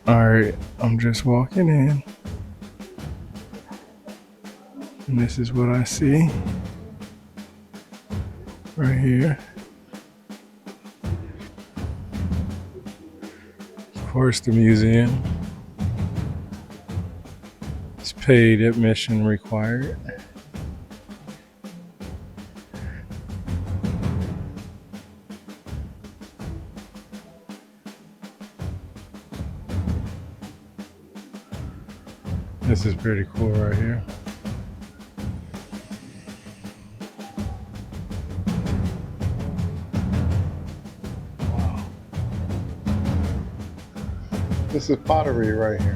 Alright, I'm just walking in, and this is what I see right here. Of course, the museum. It's paid admission required. This is pretty cool right here. Wow. This is pottery right here.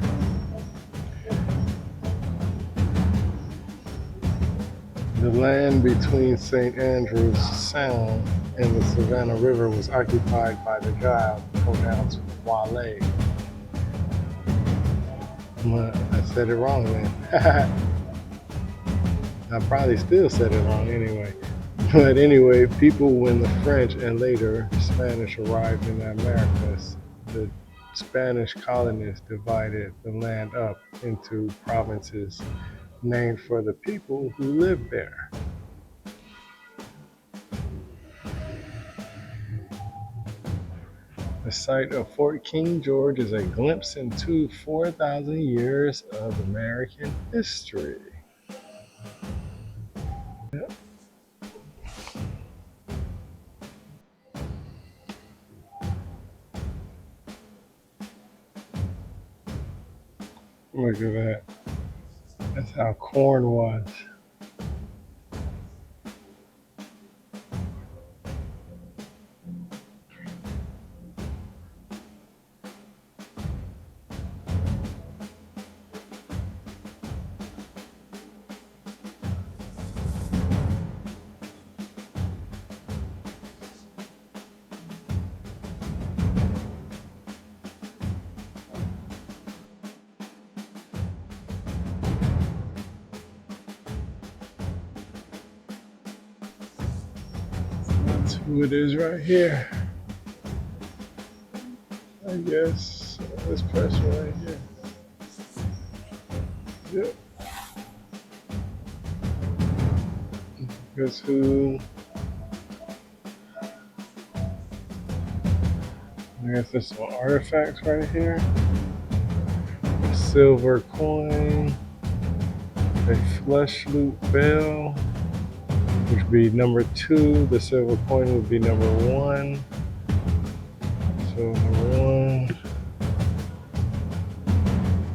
The land between St. Andrews Sound and the Savannah River was occupied by the Guale, pronounced Guale. I said it wrong then. I probably still said it wrong anyway. But anyway, people, when the French and later Spanish arrived in the Americas, the Spanish colonists divided the land up into provinces named for the people who lived there. The site of Fort King George is a glimpse into 4,000 years of American history. Yep. Look at that. That's how corn was. That's who it is right here. I guess this person right here. Yep. Guess who? I guess there's some artifacts right here. A silver coin, a flesh loop bell, which would be number 2. The silver coin would be number 1. So number 1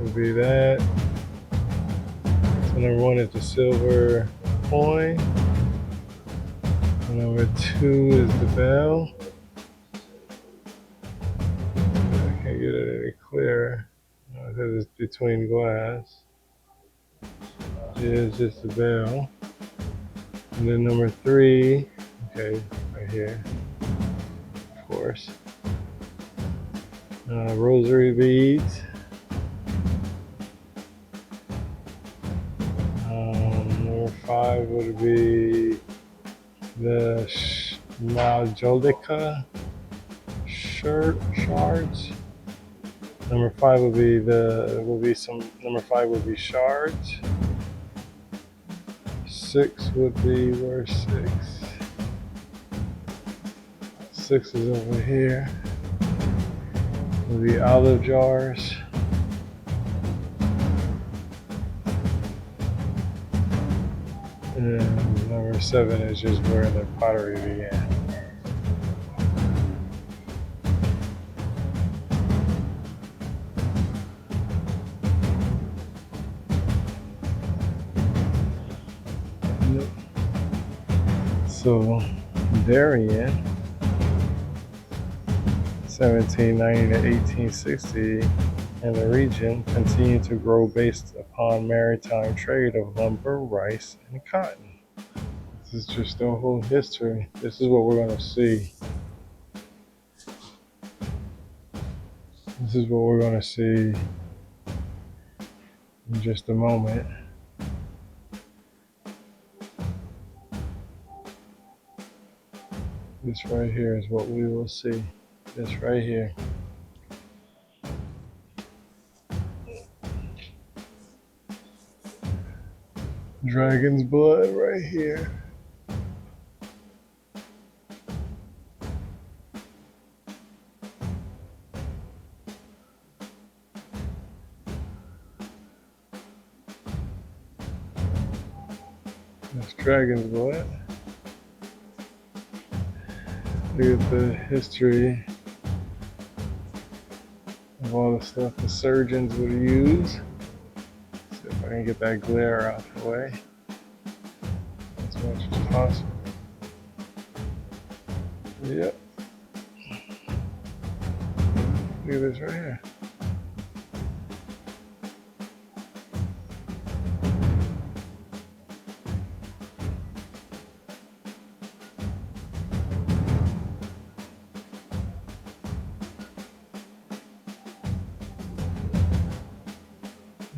would be that. So number 1 is the silver coin. And number 2 is the bell. I can't get it any clearer because it's between glass. It is just the bell. And then number 3, okay, right here, of course. Rosary beads. Number 5 would be the Maljolika shards. Number 5 would be number 5 would be shards. 6 would be, where's 6? 6 is over here. Would be olive jars. And number 7 is just where the pottery began. So, Darien, 1790 to 1860, and the region continued to grow based upon maritime trade of lumber, rice, and cotton. This is just the whole history. This is what we're going to see. This is what we're going to see in just a moment. This right here is what we will see. This right here. Dragon's blood right here. That's dragon's blood. Look at the history of all the stuff the surgeons would use. See if I can get that glare out the way as much as possible. Yep. Look at this right here.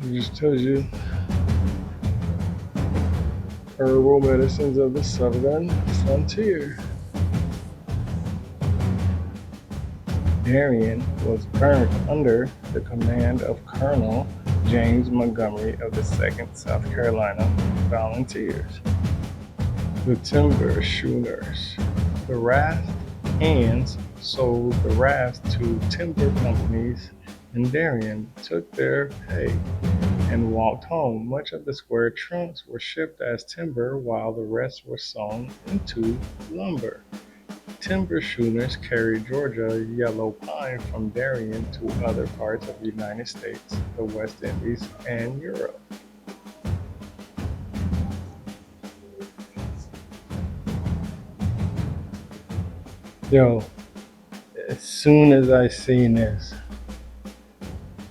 It just tells you herbal medicines of the southern frontier. Darien was burnt under the command of Colonel James Montgomery of the 2nd South Carolina Volunteers. The timber schooners. The raft hands sold the rafts to timber companies in Darien, took their pay, and walked home. Much of the square trunks were shipped as timber, while the rest were sewn into lumber. Timber schooners carried Georgia yellow pine from Darien to other parts of the United States, the West Indies, and Europe. Yo, as soon as I seen this,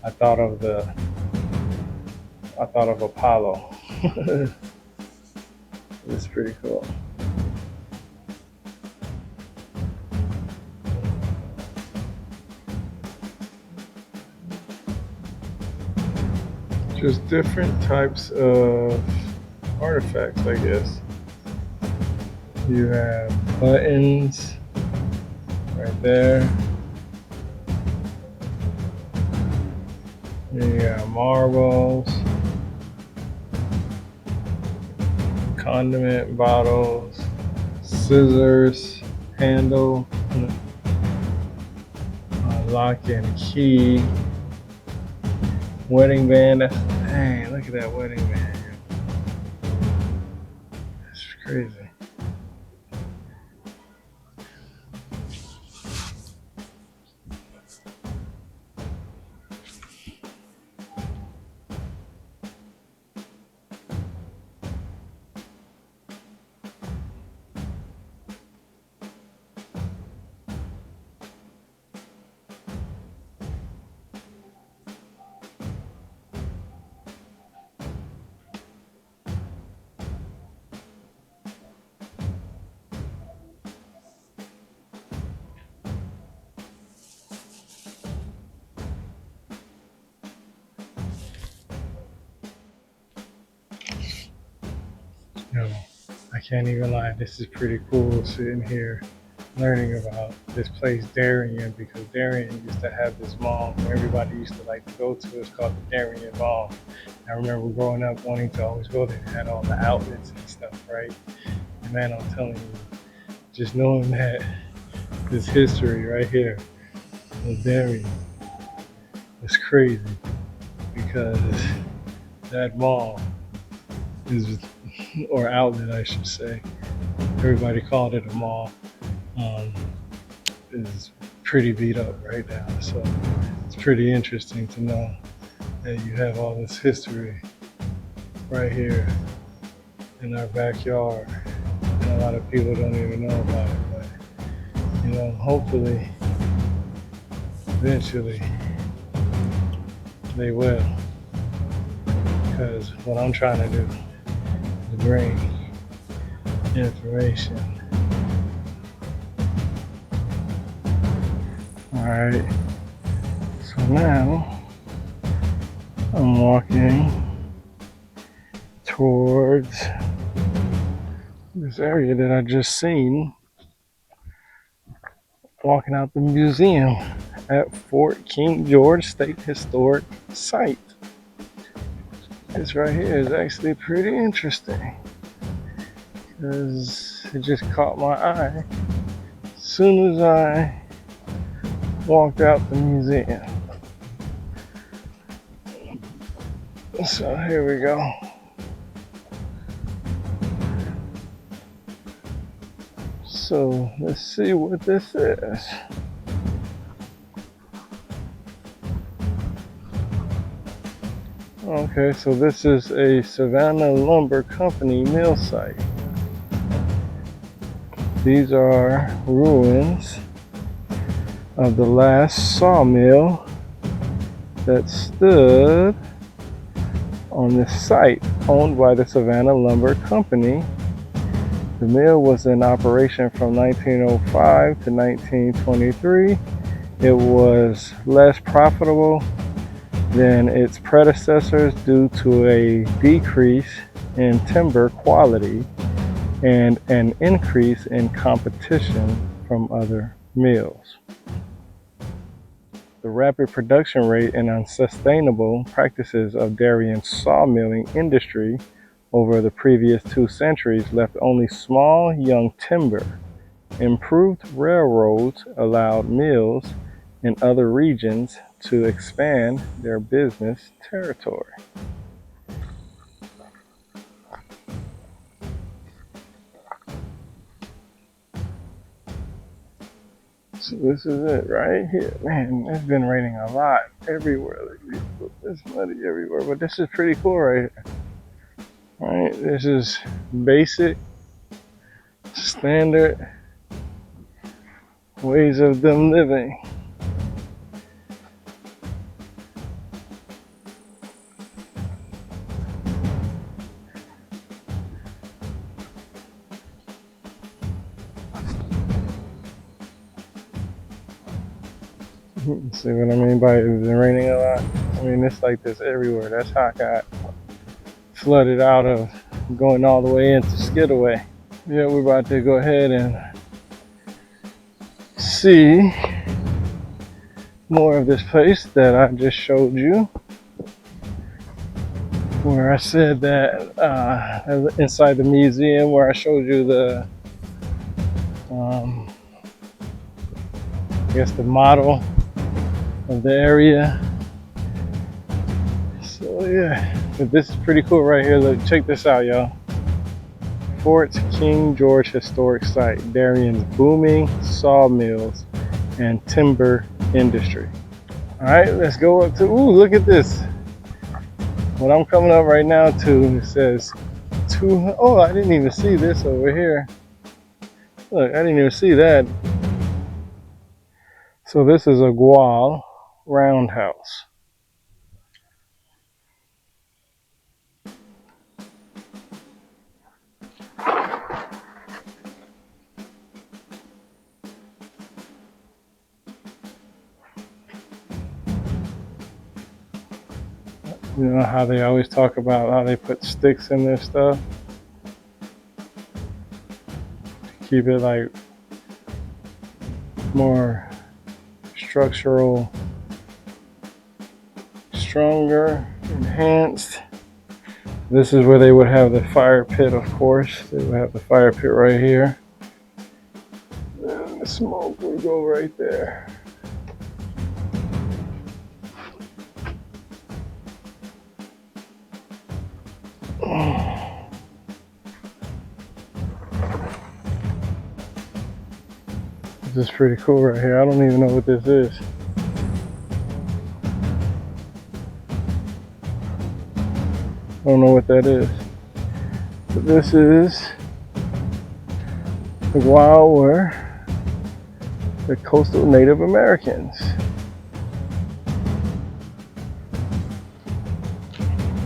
I thought of Apollo. It's pretty cool. Just different types of artifacts, I guess. You have buttons right there. You got marbles, condiment bottles, scissors, handle, lock and key, wedding band. Dang, look at that wedding band. That's crazy. Yo, I can't even lie, this is pretty cool sitting here learning about this place Darien, because Darien used to have this mall where everybody used to like to go to. It's called the Darien Mall. I remember growing up wanting to always go there. It had all the outlets and stuff, right? And man, I'm telling you, just knowing that this history right here of Darien is crazy, because that mall is, or outlet I should say, everybody called it a mall, is pretty beat up right now. So it's pretty interesting to know that you have all this history right here in our backyard, and a lot of people don't even know about it. But you know, hopefully, eventually, they will. Because what I'm trying to do is bring information. Alright, so now I'm walking towards this area that I just seen, walking out the museum at Fort King George State Historic Site. This right here is actually pretty interesting because it just caught my eye as soon as I walked out the museum. So here we go. So let's see what this is. Okay, so this is a Savannah Lumber Company mill site. These are ruins of the last sawmill that stood on this site owned by the Savannah Lumber Company. The mill was in operation from 1905 to 1923. It was less profitable than its predecessors due to a decrease in timber quality and an increase in competition from other mills. The rapid production rate and unsustainable practices of Darien sawmilling industry over the previous 2 centuries left only small young timber. Improved railroads allowed mills in other regions to expand their business territory. So this is it right here. Man, it's been raining a lot everywhere. It's muddy everywhere, but this is pretty cool right here. All right, this is basic, standard ways of them living. See what I mean by it's been raining a lot? I mean, it's like this everywhere. That's how I got flooded out of going all the way into Skidaway. Yeah, we're about to go ahead and see more of this place that I just showed you, where I said that inside the museum where I showed you the I guess the model of the area. So yeah, but this is pretty cool right here. Look, check this out, y'all. Fort King George Historic Site, Darien's booming sawmills and timber industry. All right, let's go up to, ooh, look at this. What I'm coming up right now to, it says oh, I didn't even see this over here. Look, I didn't even see that. So this is a Guale roundhouse. You know how they always talk about how they put sticks in their stuff? Keep it like more structural, stronger, enhanced. This is where they would have the fire pit, of course. They would have the fire pit right here. And the smoke would go right there. This is pretty cool right here. I don't even know what this is. I don't know what that is. But this is the Guale where the coastal Native Americans.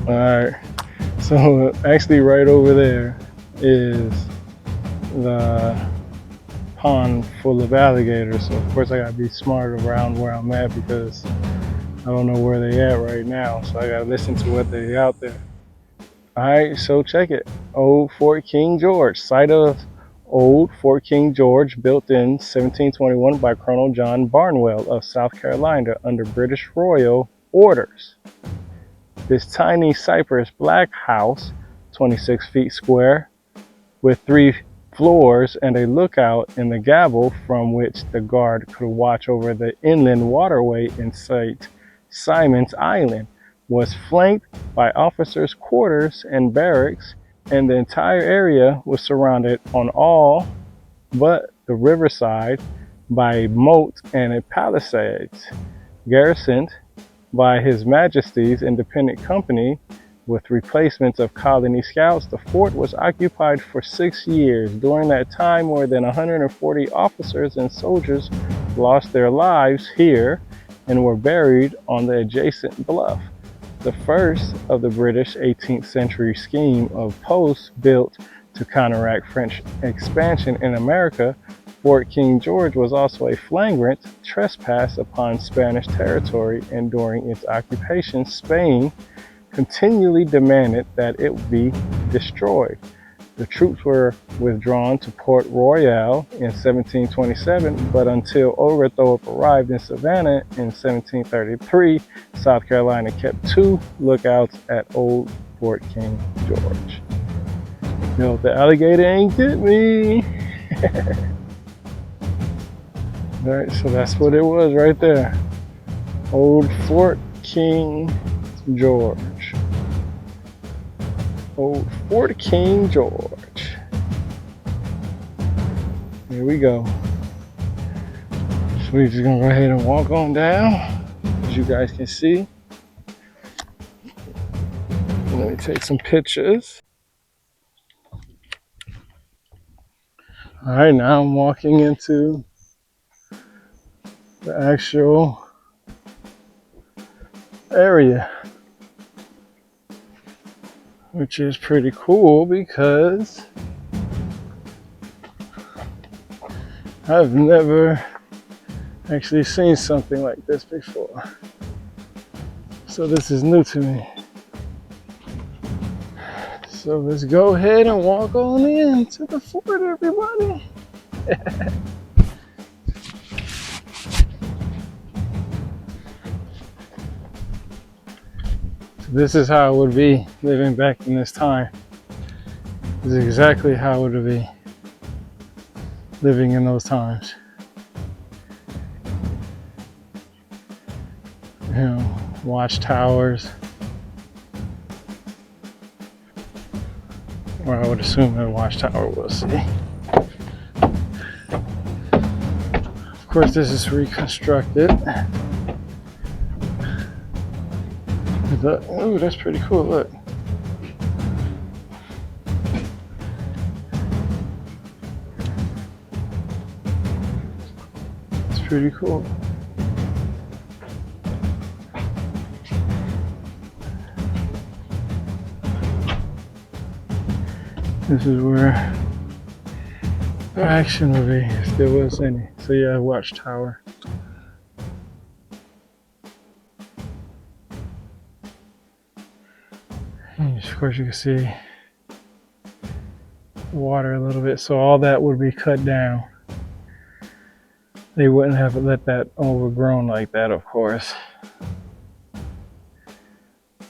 Alright, so actually right over there is the pond full of alligators. So of course I gotta be smart around where I'm at because I don't know where they at right now. So I gotta listen to what they out there. Alright, so check it. Old Fort King George, site of Old Fort King George, built in 1721 by Colonel John Barnwell of South Carolina under British royal orders. This tiny cypress black house, 26 feet square, with 3 floors and a lookout in the gable from which the guard could watch over the inland waterway in St. Simon's Island, was flanked by officers' quarters and barracks, and the entire area was surrounded on all but the riverside by a moat and a palisades. Garrisoned by His Majesty's Independent Company with replacements of colony scouts, the fort was occupied for 6 years. During that time, more than 140 officers and soldiers lost their lives here and were buried on the adjacent bluff. The first of the British 18th century scheme of posts built to counteract French expansion in America, Fort King George was also a flagrant trespass upon Spanish territory, and during its occupation, Spain continually demanded that it be destroyed. The troops were withdrawn to Port Royal in 1727, but until Oglethorpe arrived in Savannah in 1733, South Carolina kept 2 lookouts at Old Fort King George. No, the alligator ain't get me. All right, so that's what it was right there. Old Fort King George. Old Fort King George. Here we go. So we're just gonna go ahead and walk on down, as you guys can see. Let me take some pictures. All right, now I'm walking into the actual area, which is pretty cool because I've never actually seen something like this before. So this is new to me. So let's go ahead and walk on in to the fort, everybody. This is how it would be living back in this time. This is exactly how it would be living in those times. You know, watchtowers. Or I would assume that a watchtower will see. Of course, this is reconstructed. Oh, that's pretty cool, look. It's pretty cool. This is where the action would be, if there was any. So yeah, watchtower. And of course you can see water a little bit, so all that would be cut down. They wouldn't have let that overgrown like that, of course.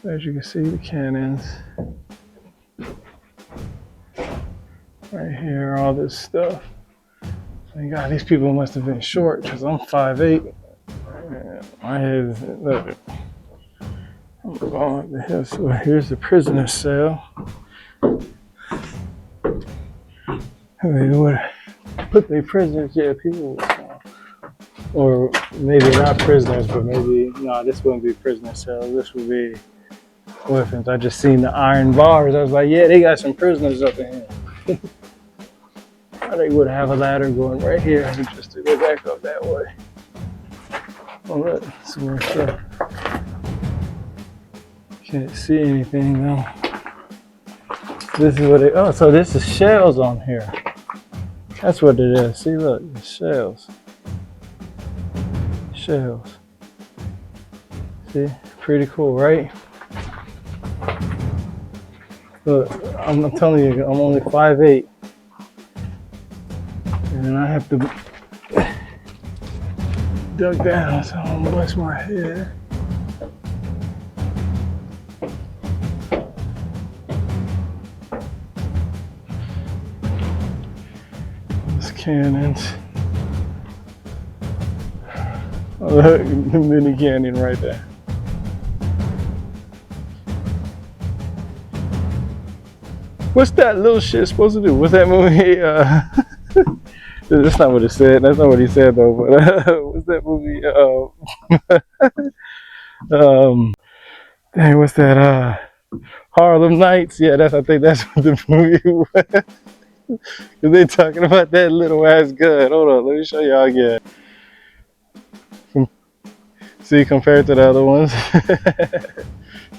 As you can see, the cannons. Right here, all this stuff. Thank God, these people must have been short because I'm 5'8". My head is, look. I'm going up the hill. So here's the prisoner cell. They would put their prisoners, yeah, people, or maybe not prisoners, but maybe, no, this wouldn't be prisoner cell. This would be weapons. I just seen the iron bars. I was like, yeah, they got some prisoners up in here. They would have a ladder going right here just to go back up that way. Oh, look, some more stuff. Can't see anything though. This is what it, oh, so this is shells on here. That's what it is. See, look, it's shells. Shells. See, pretty cool, right? Look, I'm telling you, I'm only 5'8". And I have to duck down so I don't bust my head. cannons. Oh, look, the mini canyon right there. What's that little shit supposed to do? What's that movie? That's not what it said. That's not what he said though. But what's that movie? Dang, what's that? Harlem Nights. Yeah, I think that's what the movie was. Cause they talking about that little ass gun. Hold on, let me show y'all again. See, compared to the other ones,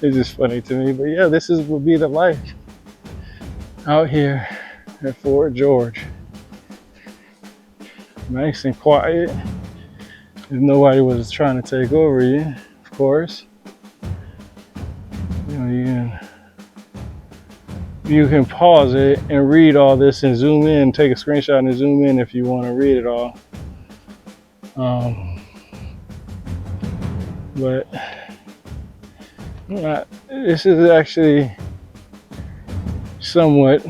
it's just funny to me. But yeah, this would be the life out here at Fort George. Nice and quiet. If nobody was trying to take over you, of course. You know, you can pause it and read all this and zoom in, take a screenshot and zoom in if you want to read it all. But this is actually somewhat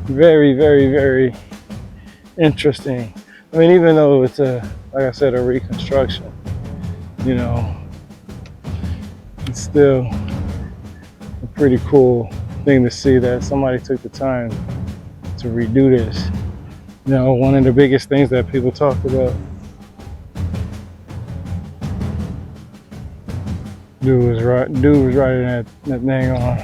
very, very, very interesting. I mean, even though it's like I said, a reconstruction, you know, it's still a pretty cool thing to see that somebody took the time to redo this. You know, one of the biggest things that people talked about. Dude was riding that thing on,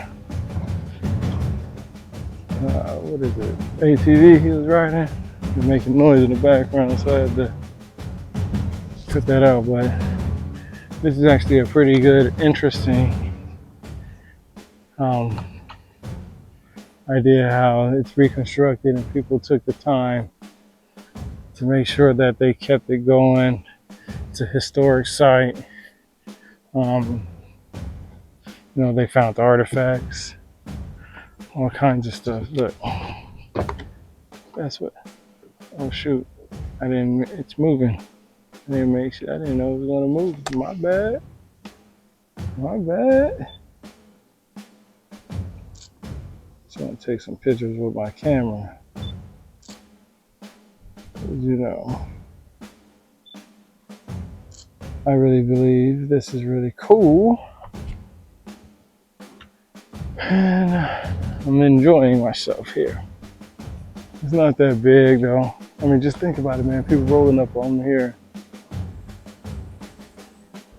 what is it, ATV he was riding. He was making noise in the background, so I had to cut that out. But this is actually a pretty good, interesting idea how it's reconstructed, and people took the time to make sure that they kept it going. It's a historic site. You know, they found artifacts, all kinds of stuff. Look, that's what, oh shoot, it's moving. I didn't know it was gonna move. My bad. So I'm gonna take some pictures with my camera. You know, I really believe this is really cool. And I'm enjoying myself here. It's not that big though. I mean, just think about it, man. People rolling up on here.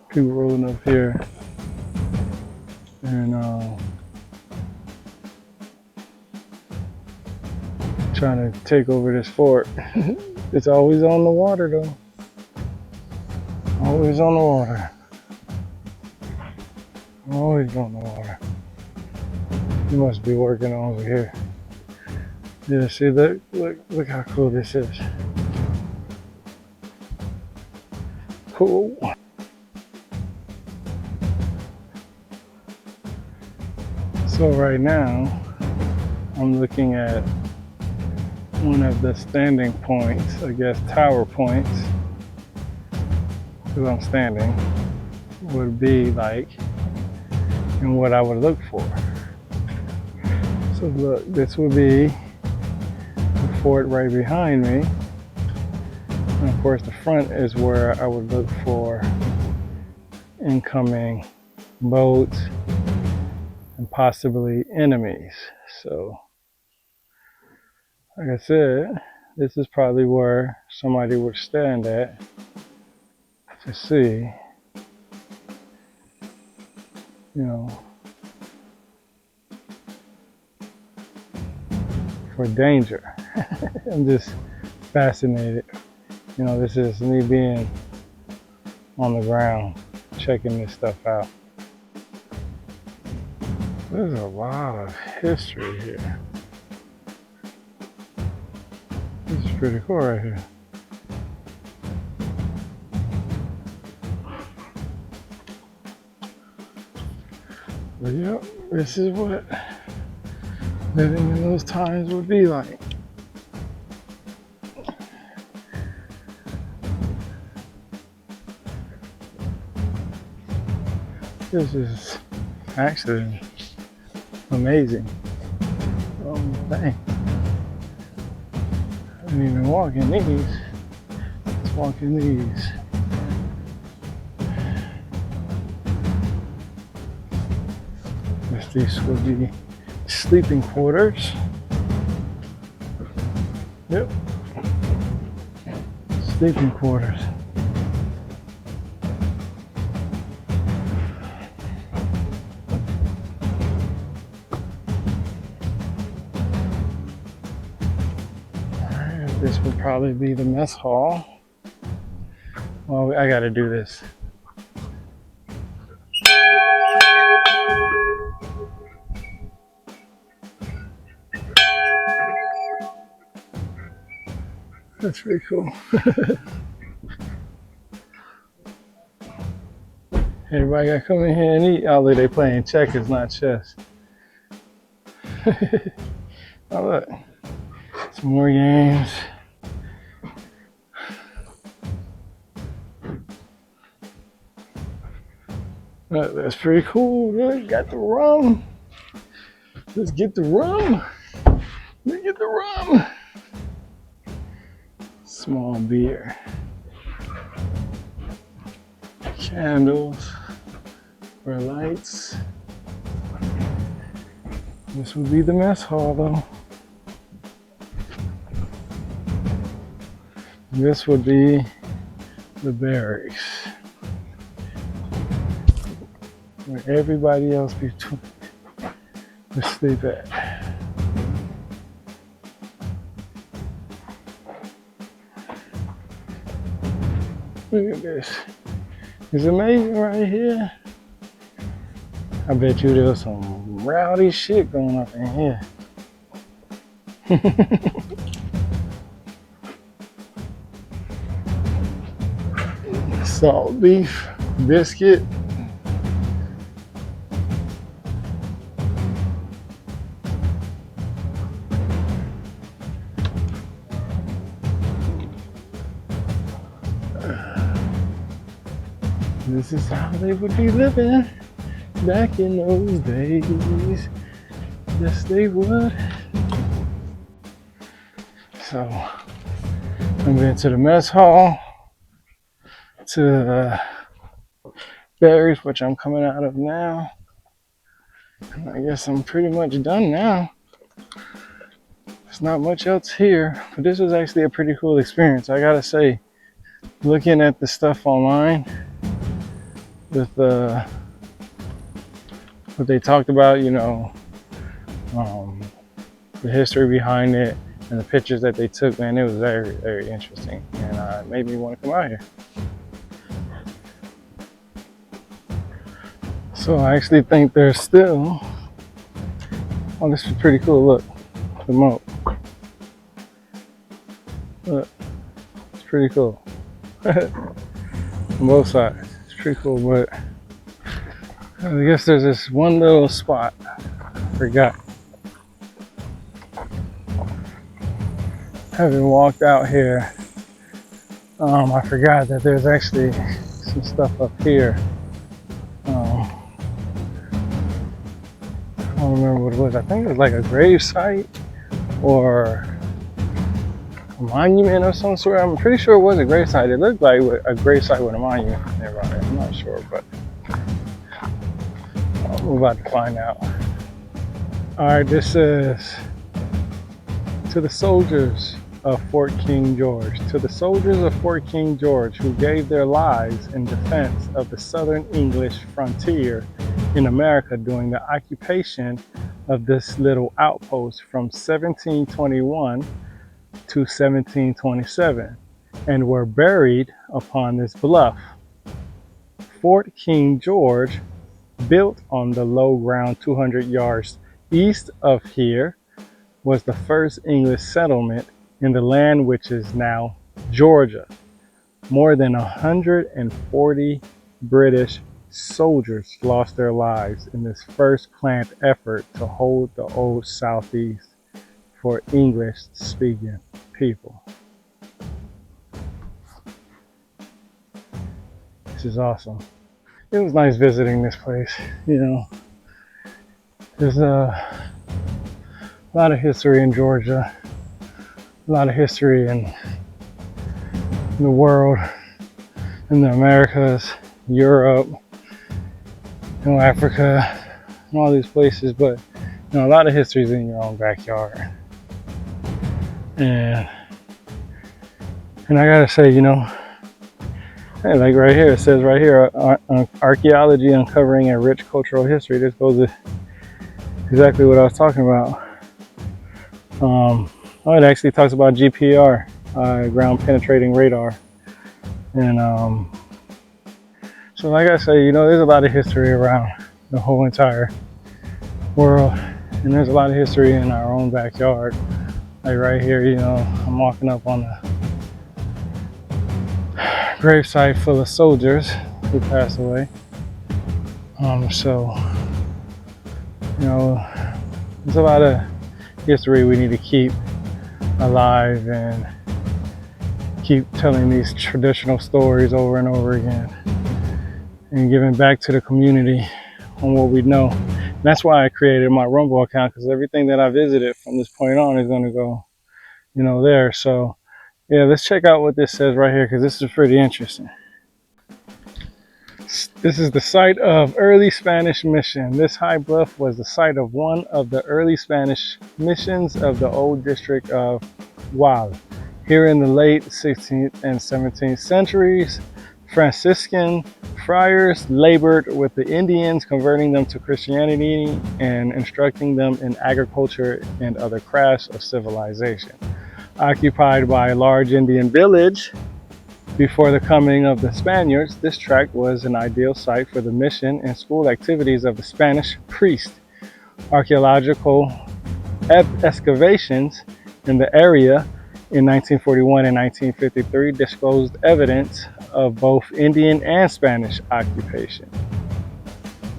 People rolling up here. And trying to take over this fort. It's always on the water though. Always on the water. Always on the water. You must be working over here. Yeah, see, look how cool this is. Cool. So right now, I'm looking at one of the standing points, I guess tower points, because I'm standing, would be like, and what I would look for. So look, this would be the fort right behind me. And of course the front is where I would look for incoming boats and possibly enemies. So, like I said, this is probably where somebody would stand at to see, you know, for danger. I'm just fascinated. You know, this is me being on the ground, checking this stuff out. There's a lot of history here. This is pretty cool right here. But yep, this is what living in those times would be like. This is actually amazing. Dang. Can't even walk in these. Let's walk in these. These will be sleeping quarters. Yep. Sleeping quarters. Alright, this would probably be the mess hall. Well, I gotta do this. That's pretty cool. Everybody gotta come in here and eat, although they playing checkers, not chess. Oh look, some more games. Look, that's pretty cool. Look, got the rum. Let's get the rum. Let's get the rum. Small beer. Candles for lights. This would be the mess hall though. This would be the barracks, where everybody else would sleep at. Look at this. It's amazing right here. I bet you there's some rowdy shit going up in here. Salt beef, biscuit. This is how they would be living back in those days. Yes, they would. So, I'm going to the mess hall, to the barracks, which I'm coming out of now. And I guess I'm pretty much done now. There's not much else here, but this was actually a pretty cool experience. I gotta say, looking at the stuff online with what they talked about, you know, the history behind it and the pictures that they took, man, it was very, very interesting, and it made me want to come out here. So I actually think there's still, oh, this is pretty cool. Look, the moat. Look, it's pretty cool. On both sides, it's pretty cool, but I guess there's this one little spot I forgot. Having walked out here, I forgot that there's actually some stuff up here. I don't remember what it was. I think it was like a grave site or a monument of some sort. I'm pretty sure it was a grave site. It looked like a grave site with a monument nearby. I'm not sure, but we're about to find out. All right, this is to the soldiers of Fort King George. To the soldiers of Fort King George who gave their lives in defense of the southern English frontier in America during the occupation of this little outpost from 1721 to 1727, and were buried upon this bluff. Fort King George, built on the low ground 200 yards east of here, was the first English settlement in the land which is now Georgia. More than 140 British soldiers lost their lives in this first planned effort to hold the old Southeast for English-speaking people. This is awesome. It was nice visiting this place. You know, there's a lot of history in Georgia. a lot of history in the world, in the Americas, Europe, Africa, and all these places. But a lot of history is in your own backyard. And I gotta say, hey, like right here, it says right here, archaeology uncovering a rich cultural history. This goes to exactly what I was talking about. It actually talks about GPR, ground penetrating radar. And so like I say, there's a lot of history around the whole entire world. And there's a lot of history in our own backyard. Like right here, I'm walking up on a gravesite full of soldiers who passed away. So, there's a lot of history we need to keep alive and keep telling these traditional stories over and over again and giving back to the community on what we know. And that's why I created my Rumble account, because everything that I visited from this point on is going to go, there. So, yeah, let's check out what this says right here, because this is pretty interesting. This is the site of early Spanish mission. This high bluff was the site of one of the early Spanish missions of the old district of Guale. Here in the late 16th and 17th centuries, Franciscan friars labored with the Indians, converting them to Christianity and instructing them in agriculture and other crafts of civilization. Occupied by a large Indian village before the coming of the Spaniards, this tract was an ideal site for the mission and school activities of the Spanish priest. Archaeological excavations in the area in 1941 and 1953 disclosed evidence of both Indian and Spanish occupation.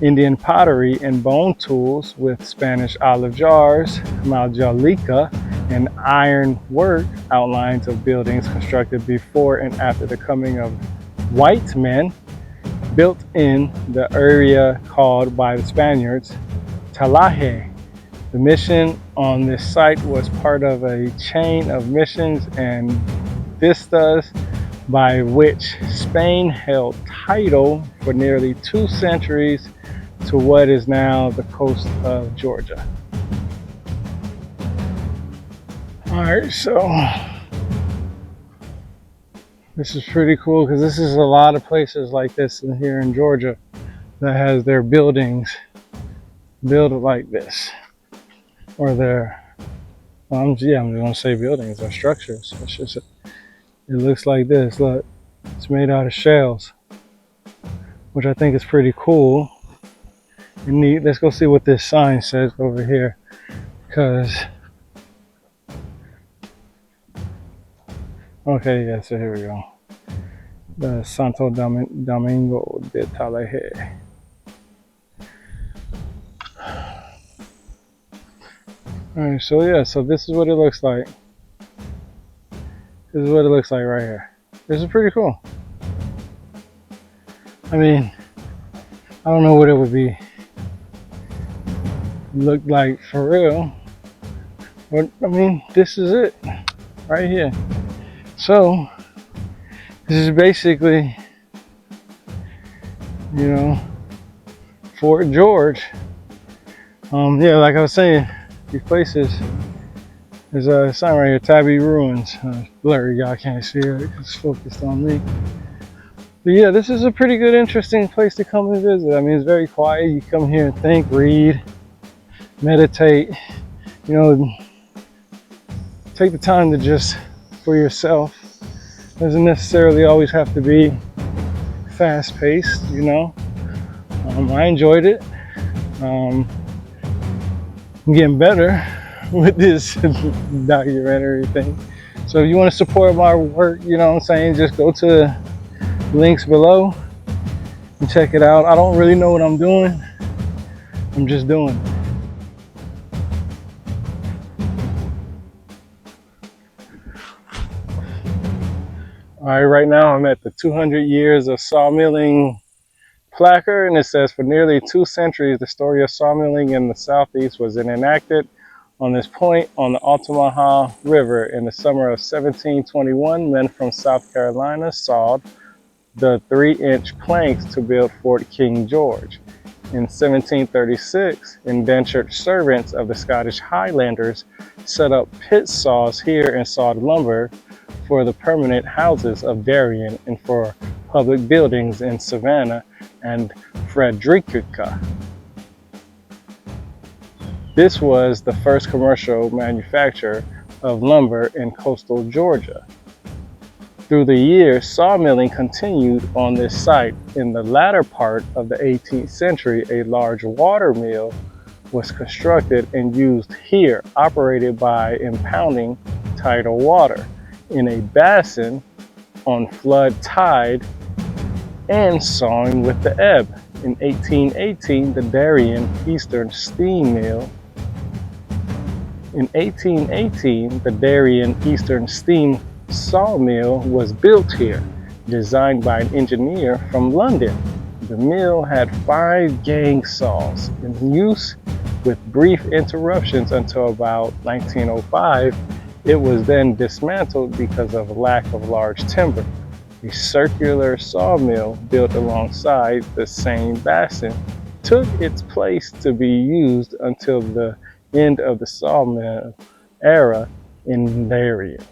Indian pottery and bone tools with Spanish olive jars, majolica, and iron work outlines of buildings constructed before and after the coming of white men built in the area called by the Spaniards Talaje. The mission on this site was part of a chain of missions and vistas by which Spain held title for nearly 2 centuries to what is now the coast of Georgia. All right, so this is pretty cool, because this is a lot of places like this in here in Georgia that has their buildings built like this, or their, I'm just gonna say buildings or structures. It looks like this. Look, it's made out of shells, which I think is pretty cool and neat. Let's go see what this sign says over here, because okay, yeah, so here we go. The Santo Domingo de Talaje. Alright, so yeah, so this is what it looks like. This is what it looks like right here. This is pretty cool. I mean, I don't know what it would be look like for real, but I mean, this is it right here. So this is basically, Fort George. Yeah, like I was saying, these places, there's a sign right here, Tabby Ruins. Blurry, y'all can't see it, it's focused on me. But yeah, this is a pretty good, interesting place to come and visit. I mean, it's very quiet. You come here and think, read, meditate, take the time to just, for yourself. Doesn't necessarily always have to be fast-paced, I enjoyed it. I'm getting better with this documentary thing. So if you want to support my work, just go to links below and check it out. I don't really know what I'm doing. I'm just doing it. All right, right now I'm at the 200 years of sawmilling placard, and it says, for nearly 2 centuries, the story of sawmilling in the Southeast was enacted On this point on the Altamaha River in the summer of 1721, men from South Carolina sawed the 3-inch planks to build Fort King George. In 1736, indentured servants of the Scottish Highlanders set up pit saws here and sawed lumber for the permanent houses of Darien and for public buildings in Savannah and Frederica. This was the first commercial manufacture of lumber in coastal Georgia. Through the years, sawmilling continued on this site. In the latter part of the 18th century, a large water mill was constructed and used here, operated by impounding tidal water in a basin on flood tide and sawing with the ebb. In 1818, the Darien Eastern Steam Mill Sawmill was built here, designed by an engineer from London. The mill had 5 gang saws in use with brief interruptions until about 1905. It was then dismantled because of lack of large timber. A circular sawmill built alongside the same basin took its place to be used until the end of the sawmill era in Darien.